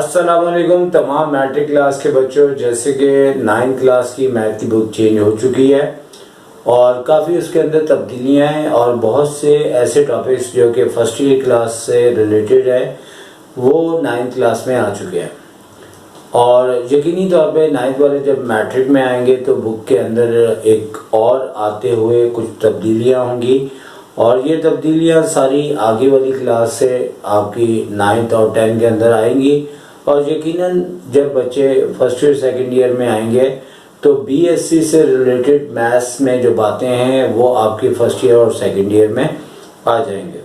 अस्सलाम वालेकुम तमाम मैट्रिक क्लास के बच्चों। जैसे कि 9th क्लास की मैथ की बुक चेंज हो चुकी है और काफ़ी उसके अंदर तब्दीलियां हैं और बहुत से ऐसे टॉपिक्स जो कि फर्स्ट ईयर क्लास से रिलेटेड है वो 9th क्लास में आ चुके हैं। और यकीनी तौर पे 9th वाले जब मैट्रिक में आएंगे तो बुक के अंदर एक और आते हुए कुछ तब्दीलियां होंगी और ये तब्दीलियां सारी आगे वाली क्लास से आपकी 9th और 10th के अंदर आएंगी। और यकीनन जब बच्चे फर्स्ट ईयर सेकंड ईयर में आएंगे तो बीएससी से रिलेटेड मैथ्स में जो बातें हैं वो आपकी फर्स्ट ईयर और सेकंड ईयर में आ जाएंगे।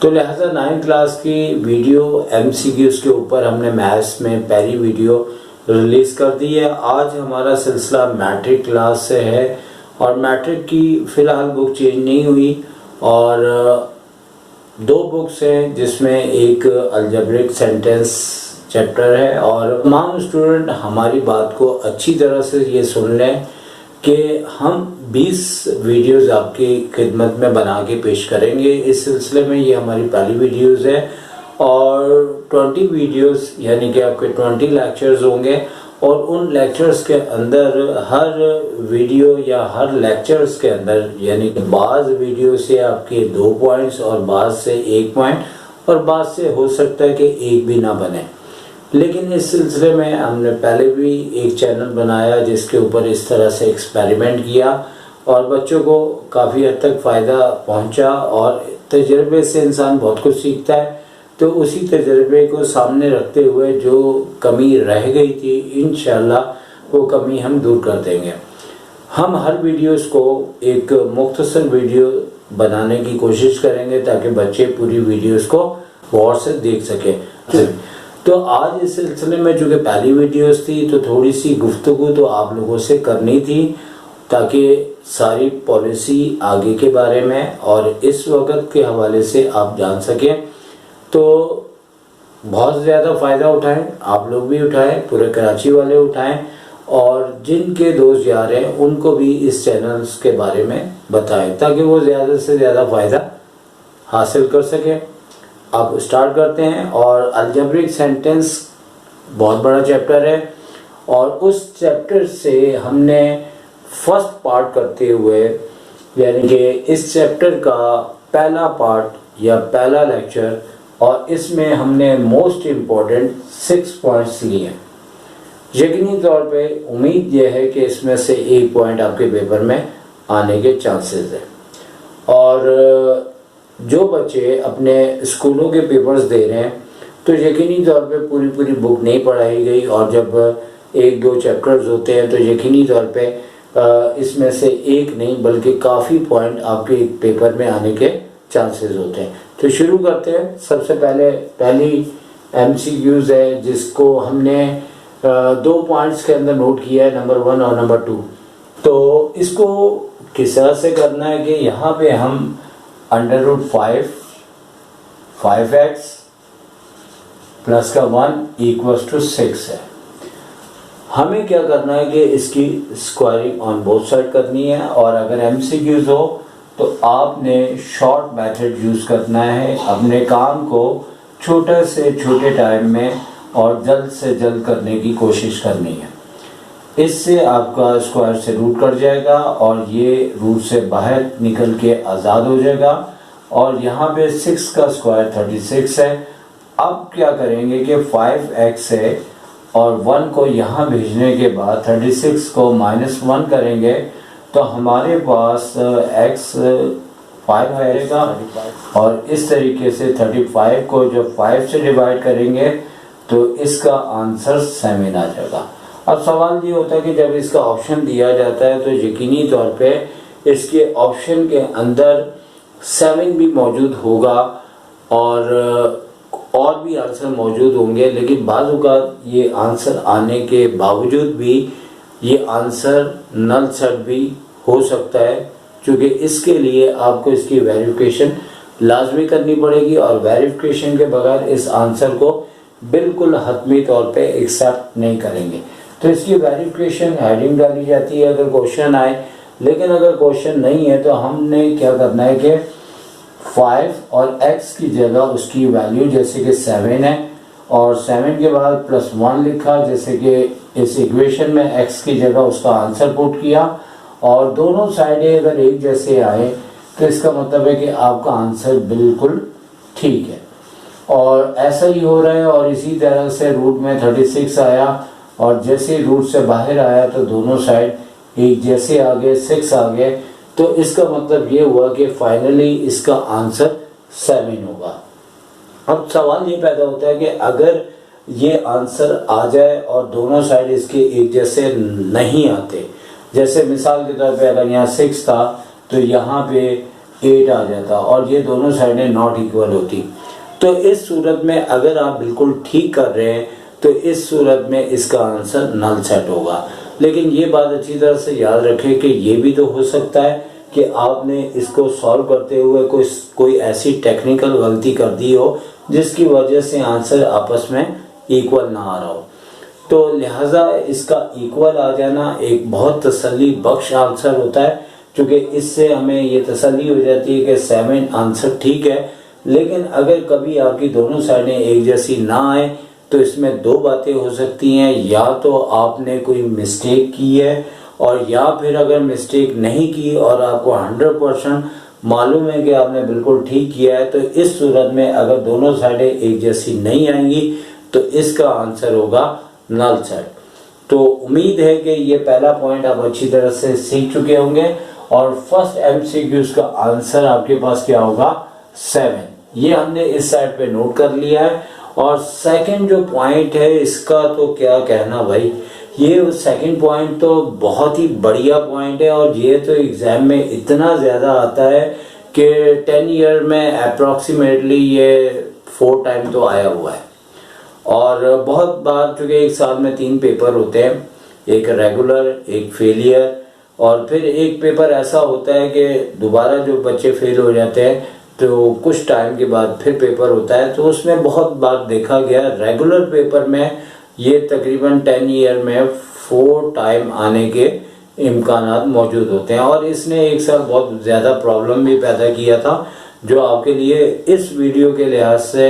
तो लिहाजा 9th क्लास की वीडियो एमसीक्यूज़ के ऊपर हमने मैथ्स में पहली वीडियो रिलीज़ कर दी है। आज हमारा सिलसिला मैट्रिक क्लास से है और मैट्रिक की फ़िलहाल बुक चेंज नहीं हुई और दो बुक्स हैं जिसमें एक अलजेब्रिक सेंटेंस चैप्टर है। और तमाम स्टूडेंट हमारी बात को अच्छी तरह से ये सुन लें कि हम 20 वीडियोस आपकी खिदमत में बना के पेश करेंगे इस सिलसिले में। ये हमारी पहली वीडियोस है और 20 वीडियोस यानी कि आपके 20 लेक्चर्स होंगे और उन लेक्चर्स के अंदर हर वीडियो या हर लेक्चर्स के अंदर यानी कि बाज़ वीडियो से आपके 2 पॉइंट्स और बाज़ से 1 पॉइंट और बाज़ से हो सकता है कि एक भी ना बने। लेकिन इस सिलसिले में हमने पहले भी एक चैनल बनाया जिसके ऊपर इस तरह से एक्सपेरिमेंट किया और बच्चों को काफ़ी हद तक फ़ायदा पहुंचा और तजर्बे से इंसान बहुत कुछ सीखता है। तो उसी तजर्बे को सामने रखते हुए जो कमी रह गई थी इंशाल्लाह वो कमी हम दूर कर देंगे। हम हर वीडियोस को एक मुख्तसर वीडियो बनाने की कोशिश करेंगे ताकि बच्चे पूरी वीडियोस को गौर से देख सकें। तो आज इस सिलसिले में चूँकि पहली वीडियोस थी तो थोड़ी सी गुफ्तगू तो आप लोगों से करनी थी ताकि सारी पॉलिसी आगे के बारे में और इस वक्त के हवाले से आप जान सकें। तो बहुत ज़्यादा फ़ायदा उठाएं, आप लोग भी उठाएं, पूरे कराची वाले उठाएं और जिनके दोस्त यार हैं उनको भी इस चैनल्स के बारे में बताएं ताकि वो ज़्यादा से ज़्यादा फ़ायदा हासिल कर सकें। अब स्टार्ट करते हैं। और अलजेब्रिक सेंटेंस बहुत बड़ा चैप्टर है और उस चैप्टर से हमने फर्स्ट पार्ट करते हुए यानी कि इस चैप्टर का पहला पार्ट या पहला लेक्चर और इसमें हमने मोस्ट इम्पोर्टेंट 6 पॉइंट्स लिए हैं। यकीनी तौर पे उम्मीद यह है कि इसमें से 1 पॉइंट आपके पेपर में आने के चांसेस है। और जो बच्चे अपने स्कूलों के पेपर्स दे रहे हैं तो यकीनी तौर पे पूरी बुक नहीं पढ़ाई गई और जब 1-2 चैप्टर्स होते हैं तो यकीनी तौर पे इसमें से एक नहीं बल्कि काफ़ी पॉइंट आपके पेपर में आने के चांसेस होते हैं। तो शुरू करते हैं। सबसे पहले पहली एमसीक्यूज़ है जिसको हमने 2 पॉइंट्स के अंदर नोट किया है, नंबर 1 और नंबर 2। तो इसको किस तरह से करना है कि यहाँ पे हम √5 प्लस का 1 इक्वल्स टू 6 है। हमें क्या करना है कि इसकी स्क्वायरिंग ऑन बोथ साइड करनी है और अगर एमसीक्यूज हो तो आपने शॉर्ट मेथड यूज़ करना है। अपने काम को छोटे से छोटे टाइम में और जल्द से जल्द करने की कोशिश करनी है। इससे आपका स्क्वायर से रूट कट जाएगा और ये रूट से बाहर निकल के आज़ाद हो जाएगा और यहाँ पे 6 का स्क्वायर 36 है। अब क्या करेंगे कि 5x है और 1 को यहाँ भेजने के बाद 36 को -1 करेंगे तो हमारे पास x 5 आएगा और इस तरीके से 35 को जब 5 से डिवाइड करेंगे तो इसका आंसर 7 आ जाएगा। अब सवाल ये होता है कि जब इसका ऑप्शन दिया जाता है तो यकीनी तौर पे इसके ऑप्शन के अंदर 7 भी मौजूद होगा और भी आंसर मौजूद होंगे। लेकिन बाज़ औक़ात ये आंसर आने के बावजूद भी ये आंसर नल सेट भी हो सकता है क्योंकि इसके लिए आपको इसकी वेरिफिकेशन लाजमी करनी पड़ेगी और वेरिफिकेशन के बगैर इस आंसर को बिल्कुल हतमी तौर पे एक्सेप्ट नहीं करेंगे। तो इसकी वेरिफिकेशन हेडिंग डाली जाती है अगर क्वेश्चन आए, लेकिन अगर क्वेश्चन नहीं है तो हमने क्या करना है कि 5 और x की जगह उसकी वैल्यू जैसे कि 7 है और 7 के बाद +1 लिखा, जैसे कि इस इक्वेशन में x की जगह उसका आंसर पुट किया और दोनों साइडें अगर एक जैसे आए तो इसका मतलब है कि आपका आंसर बिल्कुल ठीक है। और ऐसा ही हो रहा है। और इसी तरह से रूट में 36 आया और जैसे रूट से बाहर आया तो दोनों साइड एक जैसे आ गए, 6 आ गए। तो इसका मतलब ये हुआ कि फाइनली इसका आंसर 7 होगा। अब सवाल ये पैदा होता है कि अगर ये आंसर आ जाए और दोनों साइड इसके एक जैसे नहीं आते, जैसे मिसाल के तौर पे अगर यहाँ 6 था तो यहाँ पे 8 आ जाता और ये दोनों साइडें नॉट इक्वल होती, तो इस सूरत में अगर आप बिल्कुल ठीक कर रहे हैं तो इस सूरत में इसका आंसर नल सेट होगा। लेकिन ये बात अच्छी तरह से याद रखें कि ये भी तो हो सकता है कि आपने इसको सॉल्व करते हुए कोई ऐसी टेक्निकल गलती कर दी हो जिसकी वजह से आंसर आपस में इक्वल ना आ रहा हो। तो लिहाजा इसका इक्वल आ जाना एक बहुत तसल्ली बख्श आंसर होता है, क्योंकि इससे हमें ये तसल्ली हो जाती है कि 7 आंसर ठीक है। लेकिन अगर कभी आपकी दोनों साइडें एक जैसी ना आए तो इसमें दो बातें हो सकती हैं, या तो आपने कोई मिस्टेक की है, और या फिर अगर मिस्टेक नहीं की और आपको 100% मालूम है कि आपने बिल्कुल ठीक किया है, तो इस सूरत में अगर दोनों साइडें एक जैसी नहीं आएंगी तो इसका आंसर होगा नल सेट। तो उम्मीद है कि ये पहला पॉइंट आप अच्छी तरह से सीख चुके होंगे और फर्स्ट एमसीक्यूज का आंसर आपके पास क्या होगा 7। ये हमने इस साइड पे नोट कर लिया है। और सेकंड जो पॉइंट है इसका तो क्या कहना भाई, ये सेकंड पॉइंट तो बहुत ही बढ़िया पॉइंट है और ये तो एग्जाम में इतना ज़्यादा आता है कि 10 ईयर में अप्रॉक्सीमेटली ये 4 टाइम तो आया हुआ है। और बहुत बार, चूँकि एक साल में 3 पेपर होते हैं, एक रेगुलर, एक फेलियर, और फिर एक पेपर ऐसा होता है कि दोबारा जो बच्चे फेल हो जाते हैं तो कुछ टाइम के बाद फिर पेपर होता है। तो उसमें बहुत बार देखा गया रेगुलर पेपर में ये तकरीबन 10 ईयर में 4 टाइम आने के इम्कानात मौजूद होते हैं। और इसने एक साल बहुत ज़्यादा प्रॉब्लम भी पैदा किया था, जो आपके लिए इस वीडियो के लिहाज से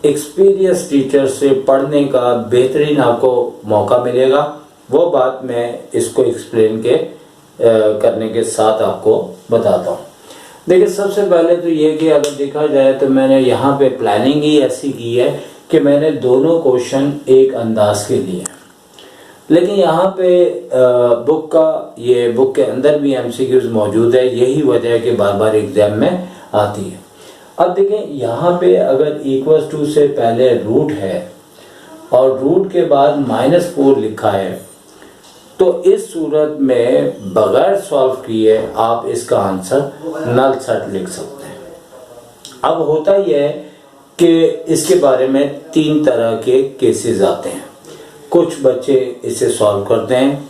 एक्सपीरियंस टीचर से पढ़ने का बेहतरीन आपको मौका मिलेगा। वो बात मैं इसको एक्सप्लेन करने के साथ आपको बताता हूँ। देखिए, सबसे पहले तो ये कि अगर देखा जाए तो मैंने यहाँ पे प्लानिंग ही ऐसी की है कि मैंने दोनों क्वेश्चन एक अंदाज के लिए, लेकिन यहाँ पे बुक के अंदर भी एमसीक्यूज मौजूद है। यही वजह है कि बार बार एग्जाम में आती है। अब देखें, यहाँ पे अगर =2 से पहले रूट है और रूट के बाद -4 लिखा है, तो इस सूरत में बगैर सॉल्व किए आप इसका आंसर नल सेट लिख सकते हैं। अब होता यह है कि इसके बारे में 3 तरह के केसेस आते हैं। कुछ बच्चे इसे सॉल्व करते हैं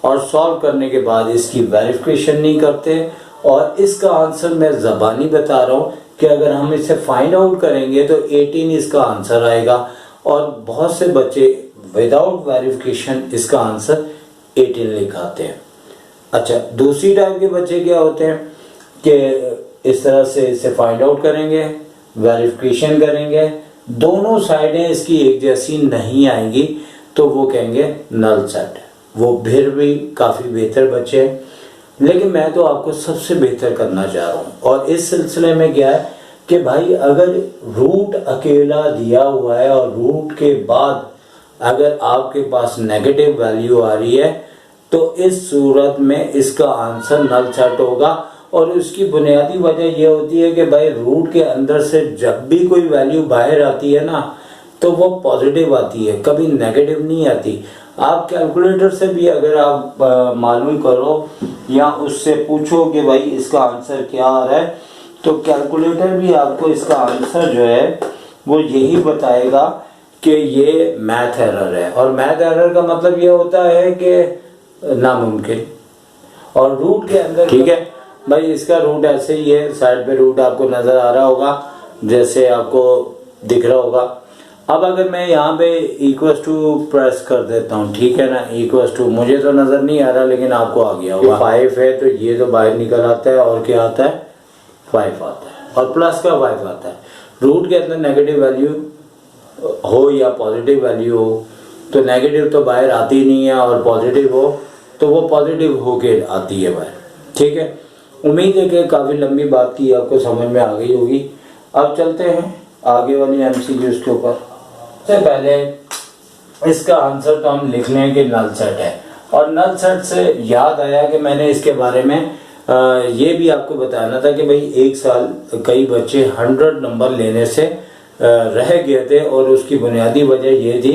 और सॉल्व करने के बाद इसकी वेरिफिकेशन नहीं करते, और इसका आंसर मैं ज़बानी बता रहा हूँ कि अगर हम इसे फाइंड आउट करेंगे तो 18 इसका आंसर आएगा। और बहुत से बच्चे विदाउट वेरिफिकेशन इसका आंसर 18 लिखाते हैं। अच्छा, दूसरी टाइप के बच्चे क्या होते हैं कि इस तरह से इसे फाइंड आउट करेंगे, वेरिफिकेशन करेंगे, दोनों साइडें इसकी एक जैसी नहीं आएंगी तो वो कहेंगे नल सेट। वो फिर भी काफ़ी बेहतर बच्चे हैं, लेकिन मैं तो आपको सबसे बेहतर करना चाह रहा हूँ। और इस सिलसिले में क्या है कि भाई, अगर रूट अकेला दिया हुआ है और रूट के बाद अगर आपके पास नेगेटिव वैल्यू आ रही है तो इस सूरत में इसका आंसर नल सेट होगा। और उसकी बुनियादी वजह यह होती है कि भाई, रूट के अंदर से जब भी कोई वैल्यू बाहर आती है ना तो वो पॉजिटिव आती है, कभी नेगेटिव नहीं आती। आप कैलकुलेटर से भी अगर आप मालूम करो या उससे पूछो कि भाई इसका आंसर क्या आ रहा है, तो कैलकुलेटर भी आपको इसका आंसर जो है वो यही बताएगा कि ये मैथ एरर है। और मैथ एरर का मतलब ये होता है कि नामुमकिन। और रूट के अंदर, ठीक है भाई, इसका रूट ऐसे ही है, साइड पे रूट आपको नजर आ रहा होगा, जैसे आपको दिख रहा होगा। अब अगर मैं यहाँ पे =2 प्रेस कर देता हूँ, ठीक है ना, =2 मुझे तो नजर नहीं आ रहा लेकिन आपको आ गया होगा। 5 है तो ये तो बाहर निकल आता है और क्या आता है 5 आता है, और प्लस का 5 आता है। रूट के अंदर नेगेटिव वैल्यू हो या पॉजिटिव वैल्यू हो, तो नेगेटिव तो बाहर आती नहीं है, और पॉजिटिव हो तो वो पॉजिटिव होके आती है बाहर। ठीक है, उम्मीद है कि काफ़ी लंबी बात की आपको समझ में आ गई होगी। अब चलते हैं आगे वाली एमसीक्यूज़ के ऊपर। सबसे पहले इसका आंसर तो हम लिख लें कि नल सेट है, और नल सेट से याद आया कि मैंने इसके बारे में ये भी आपको बताना था कि भाई एक साल कई बच्चे 100 नंबर लेने से रह गए थे, और उसकी बुनियादी वजह ये थी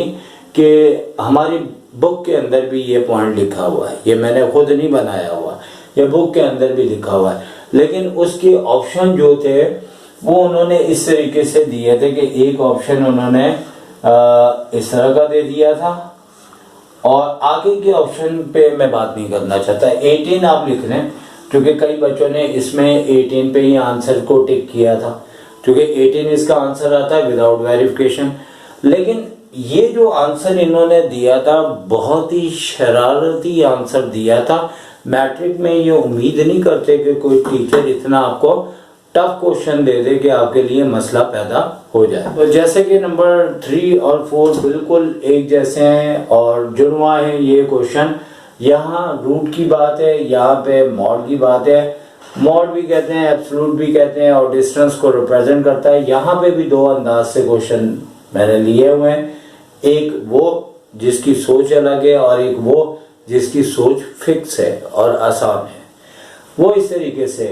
कि हमारी बुक के अंदर भी ये पॉइंट लिखा हुआ है, ये मैंने खुद नहीं बनाया हुआ, ये बुक के अंदर भी लिखा हुआ है, लेकिन उसके ऑप्शन जो थे वो उन्होंने इस तरीके से दिए थे कि एक ऑप्शन उन्होंने इस तरह का दे दिया था, और आगे के ऑप्शन पे मैं बात नहीं करना चाहता। 18 आप लिख लें, क्योंकि कई बच्चों ने इसमें 18 पे ही आंसर को टिक किया था, क्योंकि 18 इसका आंसर आता है विदाउट वेरिफिकेशन। लेकिन ये जो आंसर इन्होंने दिया था बहुत ही शरारती आंसर दिया था। मैट्रिक में ये उम्मीद नहीं करते कि कोई टीचर इतना आपको टफ क्वेश्चन दे दे कि आपके लिए मसला पैदा हो जाए। तो जैसे कि नंबर 3 और 4 बिल्कुल एक जैसे हैं और जुड़वा है ये क्वेश्चन। यहाँ रूट की बात है, यहाँ पे मॉड की बात है। मॉड भी कहते हैं, एब्सोल्यूट भी कहते हैं, और डिस्टेंस को रिप्रेजेंट करता है। यहाँ पे भी दो अंदाज से क्वेश्चन मैंने लिए हुए हैं, एक वो जिसकी सोच अलग है और एक वो जिसकी सोच फिक्स है और आसान है। वो इस तरीके से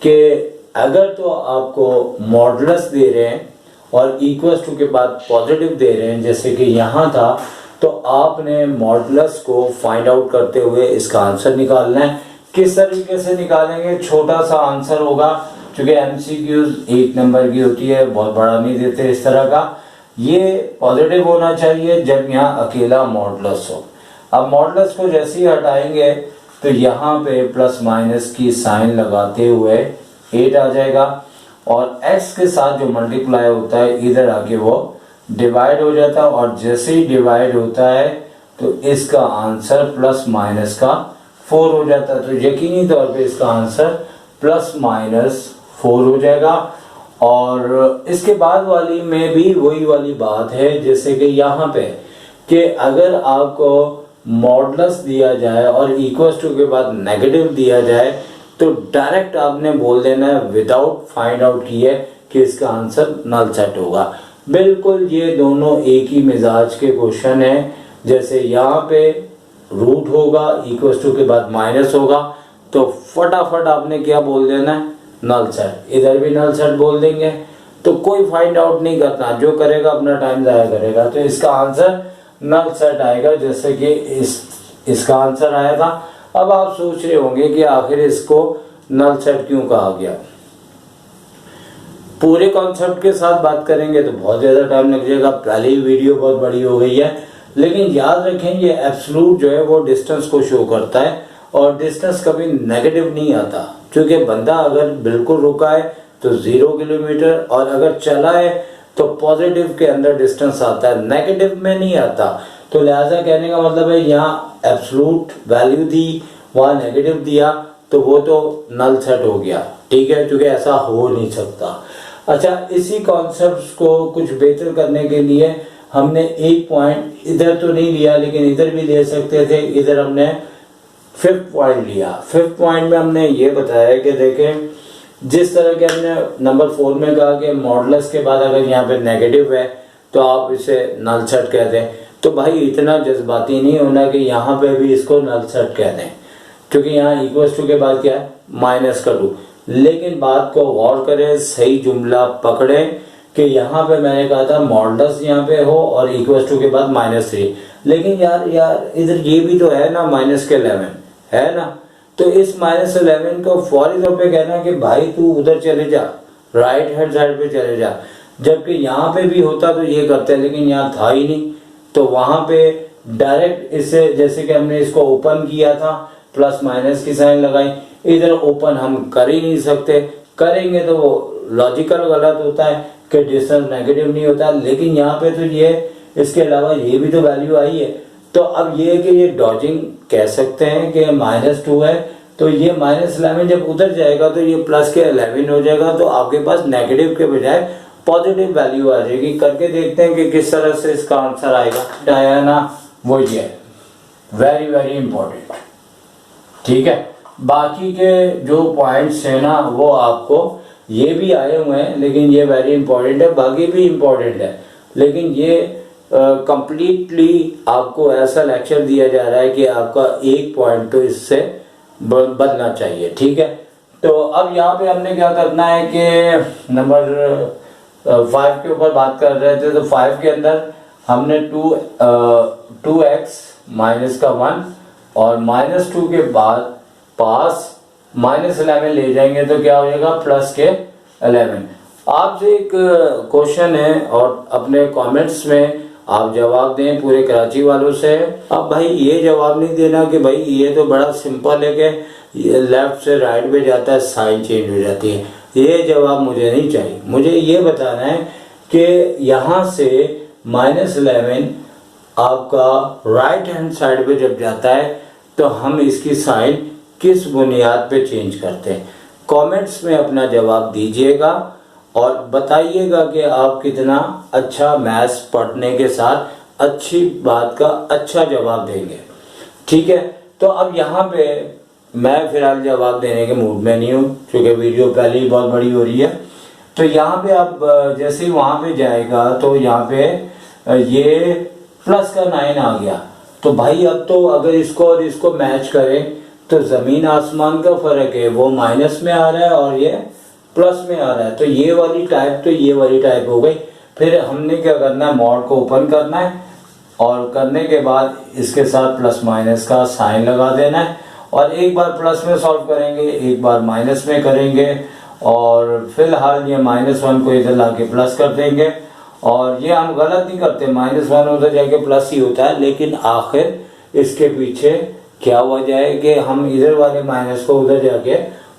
कि अगर तो आपको मॉडुलस दे रहे हैं और इक्वल्स टू के बाद पॉजिटिव दे रहे हैं, जैसे कि यहाँ था, तो आपने मॉडुलस को फाइंड आउट करते हुए इसका आंसर निकालना है। किस तरीके से निकालेंगे? छोटा सा आंसर होगा, क्योंकि एमसीक्यूज 1 नंबर की होती है, बहुत बड़ा नहीं देते इस तरह का। ये पॉजिटिव होना चाहिए जब यहाँ अकेला मॉडुलस हो। अब मॉडुलस को जैसे ही हटाएंगे तो यहाँ पे प्लस माइनस की साइन लगाते हुए 8 आ जाएगा, और x के साथ जो मल्टीप्लाई होता है इधर आके वो डिवाइड हो जाता है, और जैसे ही डिवाइड होता है तो इसका आंसर प्लस माइनस का 4 हो जाता है। तो यकीनी तौर पे इसका आंसर प्लस माइनस 4 हो जाएगा। और इसके बाद वाली में भी वही वाली बात है, जैसे कि यहाँ पे कि अगर आपको मॉडुलस दिया जाए और इक्वल्स टू के बाद नेगेटिव दिया जाए तो डायरेक्ट आपने बोल देना है विदाउट फाइंड आउट किए कि इसका आंसर नल सेट होगा। बिल्कुल ये दोनों एक ही मिजाज के क्वेश्चन है। जैसे यहाँ पे रूट होगा, इक्वल्स टू के बाद माइनस होगा, तो फटाफट आपने क्या बोल देना है? Null set. इधर भी नल सेट बोल देंगे, तो कोई फाइंड आउट नहीं करना, जो करेगा अपना टाइम जाया करेगा। तो इसका आंसर नल सेट आएगा, जैसे कि इसका आंसर आया था। अब आप सोच रहे होंगे कि आखिर इसको नल सेट क्यों कहा गया। पूरे कॉन्सेप्ट के साथ बात करेंगे तो बहुत ज्यादा टाइम लग जाएगा, पहले ही वीडियो बहुत बड़ी हो गई है। लेकिन याद रखें ये एब्सोल्यूट जो है वो डिस्टेंस को शो करता है, और डिस्टेंस कभी नेगेटिव नहीं आता, क्योंकि बंदा अगर बिल्कुल रुका है तो 0 किलोमीटर, और अगर चला है तो पॉजिटिव के अंदर डिस्टेंस आता है, नेगेटिव में नहीं आता। तो लिहाजा कहने का मतलब है यहाँ एब्सोल्यूट वैल्यू दी, वहाँ नेगेटिव दिया, तो वो तो नल सेट हो गया। ठीक है, क्योंकि ऐसा हो नहीं सकता। अच्छा, इसी कॉन्सेप्ट को कुछ बेहतर करने के लिए हमने एक पॉइंट इधर तो नहीं लिया, लेकिन इधर भी ले सकते थे। इधर हमने 5th पॉइंट लिया। 5th पॉइंट में हमने ये बताया कि देखें, जिस तरह के हमने नंबर 4 में कहा कि मॉडुलस के बाद अगर यहाँ पे नेगेटिव है तो आप इसे नल सेट कह दें, तो भाई इतना जज्बाती नहीं होना कि यहाँ पे भी इसको नल सेट कह दें, क्योंकि यहाँ इक्वल्स टू के बाद क्या है? माइनस का 2। लेकिन बात को गौर करें, सही जुमला पकड़ें कि यहाँ पे मैंने कहा था मॉडुलस यहाँ पे हो और इक्वल्स टू के बाद -3, लेकिन यार इधर ये भी तो है ना माइनस के 11 है ना, तो इस -11 को फौरी तौर पे कहना कि भाई तू उधर चले जा, राइट हैंड साइड पे चले जा। जबकि यहाँ पे भी होता तो ये करते, लेकिन यहाँ था ही नहीं, तो वहां पे डायरेक्ट इससे, जैसे कि हमने इसको ओपन किया था, प्लस माइनस की साइन लगाई, इधर ओपन हम कर ही नहीं सकते, करेंगे तो वो लॉजिकल गलत होता है कि डिस्टेंस नेगेटिव नहीं होता। लेकिन यहाँ पे तो ये, इसके अलावा ये भी तो वैल्यू आई है, तो अब ये कि ये डॉजिंग कह सकते हैं कि -2 है, तो ये -11 जब उधर जाएगा तो ये प्लस के 11 हो जाएगा, तो आपके पास नेगेटिव के बजाय पॉजिटिव वैल्यू आ जाएगी। करके देखते हैं कि किस तरह से इसका आंसर आएगा। आया ना, वो ये है, वेरी वेरी इंपॉर्टेंट। ठीक है, बाकी के जो पॉइंट्स है ना वो आपको ये भी आए हुए हैं, लेकिन ये वेरी इंपॉर्टेंट है, बाकी भी इंपॉर्टेंट है, लेकिन ये कंप्लीटली आपको ऐसा लेक्चर दिया जा रहा है कि आपका एक पॉइंट तो इससे बदलना चाहिए। ठीक है, तो अब यहाँ पे हमने क्या करना है कि नंबर 5 के ऊपर बात कर रहे थे, तो 5 के अंदर हमने 2x माइनस का 1 और -2 के बाद पास -11 ले जाएंगे तो क्या हो जाएगा, प्लस के 11। आपसे एक क्वेश्चन है और अपने कमेंट्स में आप जवाब दें पूरे कराची वालों से। अब भाई ये जवाब नहीं देना कि भाई ये तो बड़ा सिंपल है कि लेफ्ट से राइट में जाता है साइन चेंज हो जाती है, ये जवाब मुझे नहीं चाहिए। मुझे ये बताना है कि यहाँ से -11 आपका राइट हैंड साइड पे जब जाता है तो हम इसकी साइन किस बुनियाद पे चेंज करते हैं। कमेंट्स में अपना जवाब दीजिएगा और बताइएगा कि आप कितना अच्छा मैथ्स पढ़ने के साथ अच्छी बात का अच्छा जवाब देंगे। ठीक है, तो अब यहाँ पे मैं फिलहाल जवाब देने के मूड में नहीं हूँ क्योंकि वीडियो पहले ही बहुत बड़ी हो रही है। तो यहाँ पे आप जैसे ही वहाँ पे जाएगा तो यहाँ पे ये प्लस का 9 आ गया, तो भाई अब तो अगर इसको और इसको मैच करें तो जमीन आसमान का फर्क है, वो माइनस में आ रहा है और ये प्लस में आ रहा है, तो ये वाली टाइप तो ये वाली टाइप हो गई। फिर हमने क्या करना है, मॉड को ओपन करना है और करने के बाद इसके साथ प्लस माइनस का साइन लगा देना है और एक बार प्लस में सॉल्व करेंगे, एक बार माइनस में करेंगे और फिलहाल ये -1 को इधर लाके प्लस कर देंगे। और ये हम गलत नहीं करते, -1 उधर जाके प्लस ही होता है, लेकिन आखिर इसके पीछे क्या वजह है कि हम इधर वाले माइनस को उधर जाके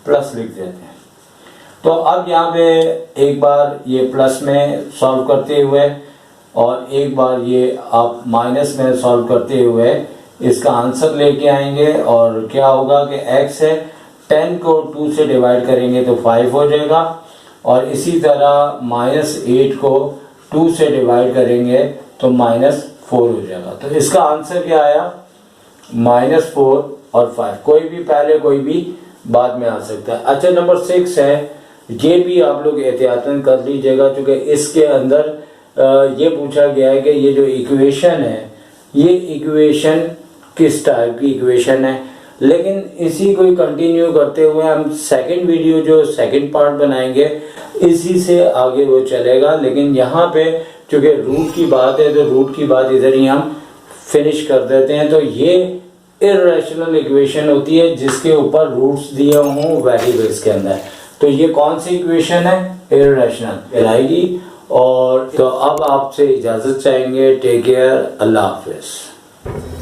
प्लस लिख देते हैं। तो अब यहाँ पे एक बार ये प्लस में सॉल्व करते हुए और एक बार ये आप माइनस में सॉल्व करते हुए इसका आंसर लेके आएंगे और क्या होगा कि x है 10 को 2 से डिवाइड करेंगे तो 5 हो जाएगा और इसी तरह -8 को 2 से डिवाइड करेंगे तो -4 हो जाएगा। तो इसका आंसर क्या आया, -4 और 5, कोई भी पहले कोई भी बाद में आ सकता है। अच्छा, नंबर 6 है, ये भी आप लोग एहतियातन कर लीजिएगा क्योंकि इसके अंदर ये पूछा गया है कि ये जो इक्वेशन है ये इक्वेशन किस टाइप की इक्वेशन है, लेकिन इसी को कंटिन्यू करते हुए हम सेकंड वीडियो जो सेकंड पार्ट बनाएंगे इसी से आगे वो चलेगा। लेकिन यहाँ पे चूंकि रूट की बात है तो रूट की बात इधर ही हम फिनिश कर देते हैं। तो ये इर्रेशनल इक्वेशन होती है जिसके ऊपर रूट्स दिए हों वेरिएबल्स के अंदर, तो ये कौन सी इक्वेशन है, इर्रेशनल कहलाएगी। और तो अब आपसे इजाजत चाहेंगे, टेक केयर, अल्लाह हाफिज।